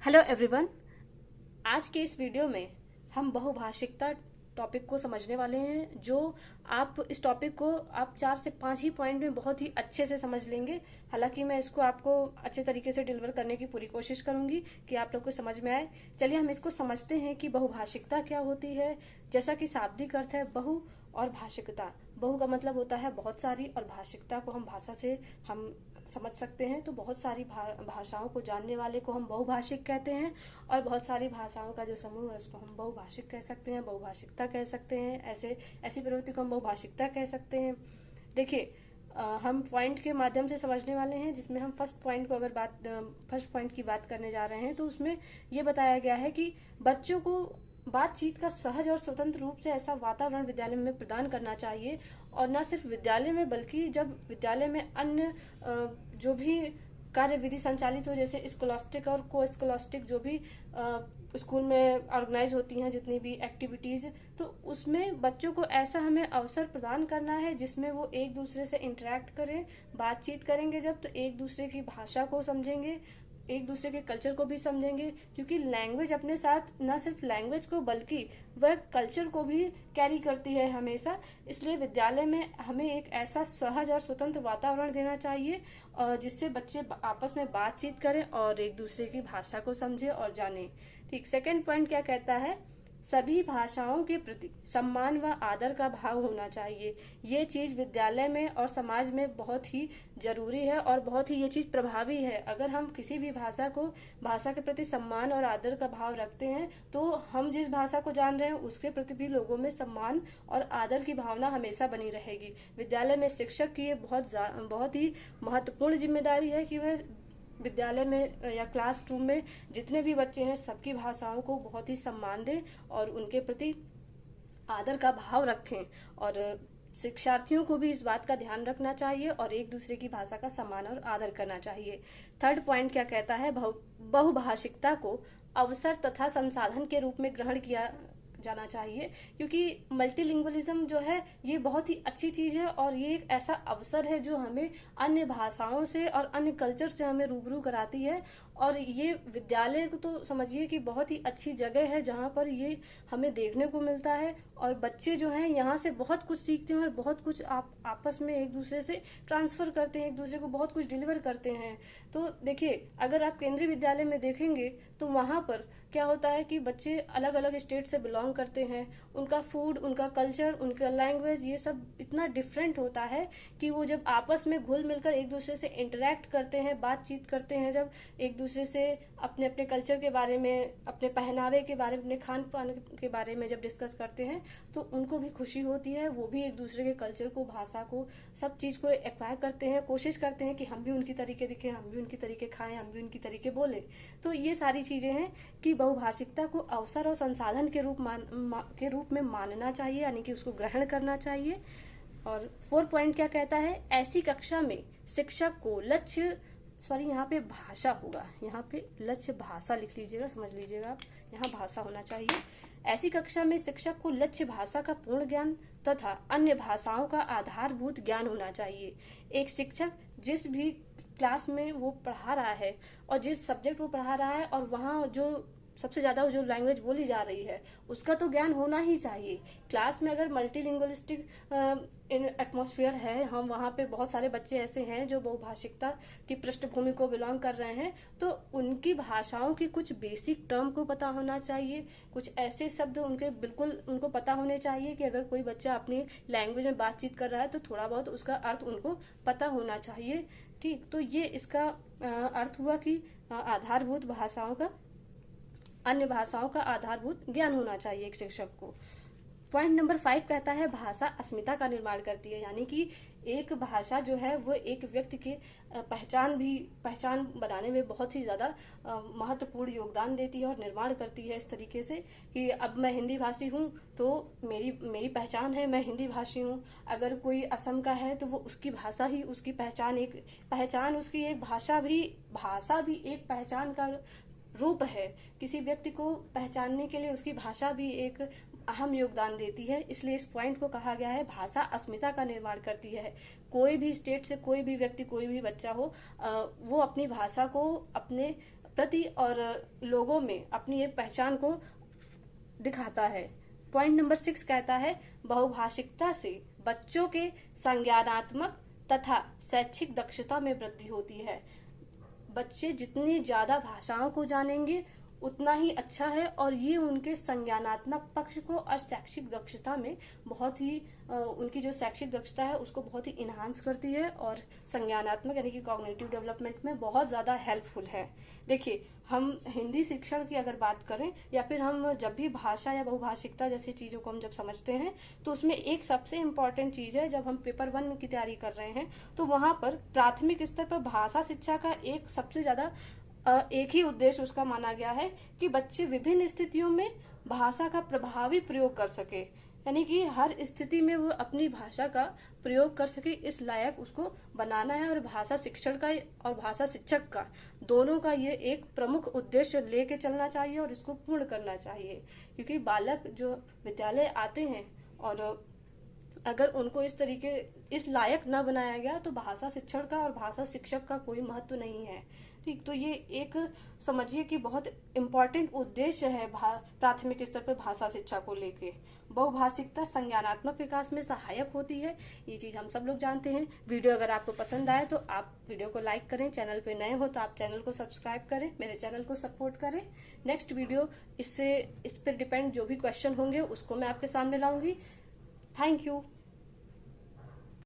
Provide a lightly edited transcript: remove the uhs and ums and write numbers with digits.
Hello everyone. आज के इस वीडियो में हम बहुभाषिकता टॉपिक को समझने वाले हैं। जो आप इस टॉपिक को आप 4 से 5 ही पॉइंट में बहुत ही अच्छे से समझ लेंगे। हालांकि मैं इसको आपको अच्छे तरीके से डिलीवर करने की पूरी कोशिश करूंगी कि आप लोग को समझ में आए। चलिए हम इसको समझते हैं कि बहुभाषिकता क्या होती है। जैसा कि शाब्दिक अर्थ है बहु और भाषिकता। बहु का मतलब होता है बहुत सारी, और भाषिकता को हम भाषा से हम समझ सकते हैं। तो बहुत सारी भाषाओं को जानने वाले को हम बहुभाषिक कहते हैं, और बहुत सारी भाषाओं का जो समूह है उसको हम बहुभाषिक कह सकते हैं, बहुभाषिकता कह सकते हैं। ऐसी प्रवृत्ति को हम बहुभाषिकता कह सकते हैं। देखिए, हम पॉइंट के माध्यम से समझने वाले हैं, जिसमें हम फर्स्ट पॉइंट की बात करने जा रहे हैं। तो उसमें ये बताया गया है कि बच्चों को बातचीत का सहज और स्वतंत्र रूप से ऐसा वातावरण विद्यालय में प्रदान करना चाहिए। और न सिर्फ विद्यालय में, बल्कि जब विद्यालय में अन्य जो भी कार्यविधि संचालित हो, जैसे स्कॉलास्टिक और को स्कॉलास्टिक जो भी स्कूल में ऑर्गेनाइज होती हैं जितनी भी एक्टिविटीज, तो उसमें बच्चों को ऐसा हमें अवसर प्रदान करना है जिसमें वो एक दूसरे से इंटरेक्ट करें, बातचीत करेंगे जब, तो एक दूसरे की भाषा को समझेंगे, एक दूसरे के कल्चर को भी समझेंगे। क्योंकि लैंग्वेज अपने साथ न सिर्फ लैंग्वेज को बल्कि वह कल्चर को भी कैरी करती है हमेशा। इसलिए विद्यालय में हमें एक ऐसा सहज और स्वतंत्र वातावरण देना चाहिए जिससे बच्चे आपस में बातचीत करें और एक दूसरे की भाषा को समझे और जाने। ठीक, सेकंड पॉइंट क्या कहता है? सभी भाषाओं के प्रति सम्मान व आदर का भाव होना चाहिए। ये चीज विद्यालय में और समाज में बहुत ही जरूरी है, और बहुत ही ये चीज प्रभावी है। अगर हम किसी भी भाषा के प्रति सम्मान और आदर का भाव रखते हैं, तो हम जिस भाषा को जान रहे हैं उसके प्रति भी लोगों में सम्मान और आदर की भावना हमेशा बनी रहेगी। विद्यालय में शिक्षक की ये बहुत ही महत्वपूर्ण जिम्मेदारी है कि वह विद्यालय में या क्लासरूम में जितने भी बच्चे हैं सबकी भाषाओं को बहुत ही सम्मान दें और उनके प्रति आदर का भाव रखें। और शिक्षार्थियों को भी इस बात का ध्यान रखना चाहिए और एक दूसरे की भाषा का सम्मान और आदर करना चाहिए। थर्ड पॉइंट क्या कहता है? बहुभाषिकता को अवसर तथा संसाधन के रूप में ग्रहण किया जाना चाहिए। क्योंकि मल्टीलिंगुअलिज्म जो है ये बहुत ही अच्छी चीज है, और ये एक ऐसा अवसर है जो हमें अन्य भाषाओं से और अन्य कल्चर से हमें रूबरू कराती है। और ये विद्यालय को तो समझिए कि बहुत ही अच्छी जगह है जहाँ पर ये हमें देखने को मिलता है, और बच्चे जो हैं यहाँ से बहुत कुछ सीखते हैं और बहुत कुछ आपस में एक दूसरे से ट्रांसफर करते हैं, एक दूसरे को बहुत कुछ डिलीवर करते हैं। तो देखिए, अगर आप केंद्रीय विद्यालय में देखेंगे तो वहां पर क्या होता है कि बच्चे अलग अलग स्टेट से बिलोंग करते हैं। उनका फूड, उनका कल्चर, उनका लैंग्वेज, ये सब इतना डिफरेंट होता है कि वो जब आपस में घुल मिलकर एक दूसरे से इंटरेक्ट करते हैं, बातचीत करते हैं, जब एक दूसरे से अपने अपने कल्चर के बारे में, अपने पहनावे के बारे में, अपने खान पान के बारे में जब डिस्कस करते हैं, तो उनको भी खुशी होती है। वो भी एक दूसरे के कल्चर को, भाषा को, सब चीज को एक्वायर करते हैं, कोशिश करते हैं कि हम भी उनकी तरीके दिखें, हम भी उनकी तरीके खाएं, हम भी उनकी तरीके बोले। तो ये सारी चीजें हैं कि बहुभाषिकता को अवसर और संसाधन के रूप में मानना चाहिए, यानी कि उसको ग्रहण करना चाहिए। और 4 पॉइंट क्या कहता है? ऐसी कक्षा में शिक्षक को यहाँ पे भाषा होगा, यहाँ पे लक्ष्य भाषा लिख लीजिएगा, समझ लीजिएगा आप, यहाँ भाषा होना चाहिए। ऐसी कक्षा में शिक्षक को लक्ष्य भाषा का पूर्ण ज्ञान तथा अन्य भाषाओं का आधारभूत ज्ञान होना चाहिए। एक शिक्षक जिस भी क्लास में वो पढ़ा रहा है और जिस सब्जेक्ट वो पढ़ा रहा है, और वहाँ जो सबसे ज्यादा जो लैंग्वेज बोली जा रही है उसका तो ज्ञान होना ही चाहिए। क्लास में अगर मल्टीलिंगुअलिस्टिक एटमॉस्फेयर है, हम वहाँ पे बहुत सारे बच्चे ऐसे हैं जो बहुभाषिकता की पृष्ठभूमि को बिलोंग कर रहे हैं, तो उनकी भाषाओं की कुछ बेसिक टर्म को पता होना चाहिए। कुछ ऐसे शब्द उनके बिल्कुल उनको पता होने चाहिए कि अगर कोई बच्चा अपनी लैंग्वेज में बातचीत कर रहा है तो थोड़ा बहुत उसका अर्थ उनको पता होना चाहिए। ठीक, तो ये इसका अर्थ हुआ कि आधारभूत भाषाओं का, अन्य भाषाओं का आधारभूत ज्ञान होना चाहिए एक शिक्षक को। पॉइंट नंबर 5 कहता है भाषा अस्मिता का निर्माण करती है, यानी कि एक भाषा जो है वो एक व्यक्ति के पहचान बनाने में बहुत ही ज्यादा महत्वपूर्ण योगदान देती है और निर्माण करती है, इस तरीके से कि अब मैं हिंदी भाषी हूँ तो मेरी पहचान है, मैं हिंदी भाषी हूँ। अगर कोई असम का है तो वो उसकी भाषा ही उसकी पहचान उसकी एक भाषा भी एक पहचान का रूप है। किसी व्यक्ति को पहचानने के लिए उसकी भाषा भी एक अहम योगदान देती है। इसलिए इस पॉइंट को कहा गया है भाषा अस्मिता का निर्माण करती है। कोई भी स्टेट से कोई भी व्यक्ति, कोई भी बच्चा हो, वो अपनी भाषा को अपने प्रति और लोगों में अपनी एक पहचान को दिखाता है। पॉइंट नंबर 6 कहता है बहुभाषिकता से बच्चों के संज्ञानात्मक तथा शैक्षिक दक्षता में वृद्धि होती है। बच्चे जितनी ज्यादा भाषाओं को जानेंगे उतना ही अच्छा है, और ये उनके संज्ञानात्मक पक्ष को और शैक्षिक दक्षता में बहुत ही उनकी जो शैक्षिक दक्षता है उसको बहुत ही इन्हांस करती है, और संज्ञानात्मक यानी कि कॉग्निटिव डेवलपमेंट में बहुत ज्यादा हेल्पफुल है। देखिए, हम हिंदी शिक्षण की अगर बात करें या फिर हम जब भी भाषा या बहुभाषिकता जैसी चीजों को हम जब समझते हैं तो उसमें एक सबसे इम्पोर्टेंट चीज है, जब हम पेपर 1 की तैयारी कर रहे हैं तो वहां पर प्राथमिक स्तर पर भाषा शिक्षा का एक सबसे ज्यादा एक ही उद्देश्य उसका माना गया है कि बच्चे विभिन्न स्थितियों में भाषा का प्रभावी प्रयोग कर सके, यानी कि हर स्थिति में वो अपनी भाषा का प्रयोग कर सके, इस लायक उसको बनाना है। और भाषा शिक्षण का और भाषा शिक्षक का दोनों का ये एक प्रमुख उद्देश्य लेके चलना चाहिए और इसको पूर्ण करना चाहिए, क्योंकि बालक जो विद्यालय आते हैं और अगर उनको इस लायक न बनाया गया तो भाषा शिक्षण का और भाषा शिक्षक का कोई महत्व नहीं है। ठीक, तो ये एक समझिए कि बहुत इम्पोर्टेंट उद्देश्य है प्राथमिक स्तर पर भाषा शिक्षा को लेके। बहुभाषिकता संज्ञानात्मक विकास में सहायक होती है, ये चीज हम सब लोग जानते हैं। वीडियो अगर आपको पसंद आए तो आप वीडियो को लाइक करें, चैनल पे नए हो तो आप चैनल को सब्सक्राइब करें, मेरे चैनल को सपोर्ट करें। नेक्स्ट वीडियो इस पर डिपेंड जो भी क्वेश्चन होंगे उसको मैं आपके सामने लाऊंगी। Thank you.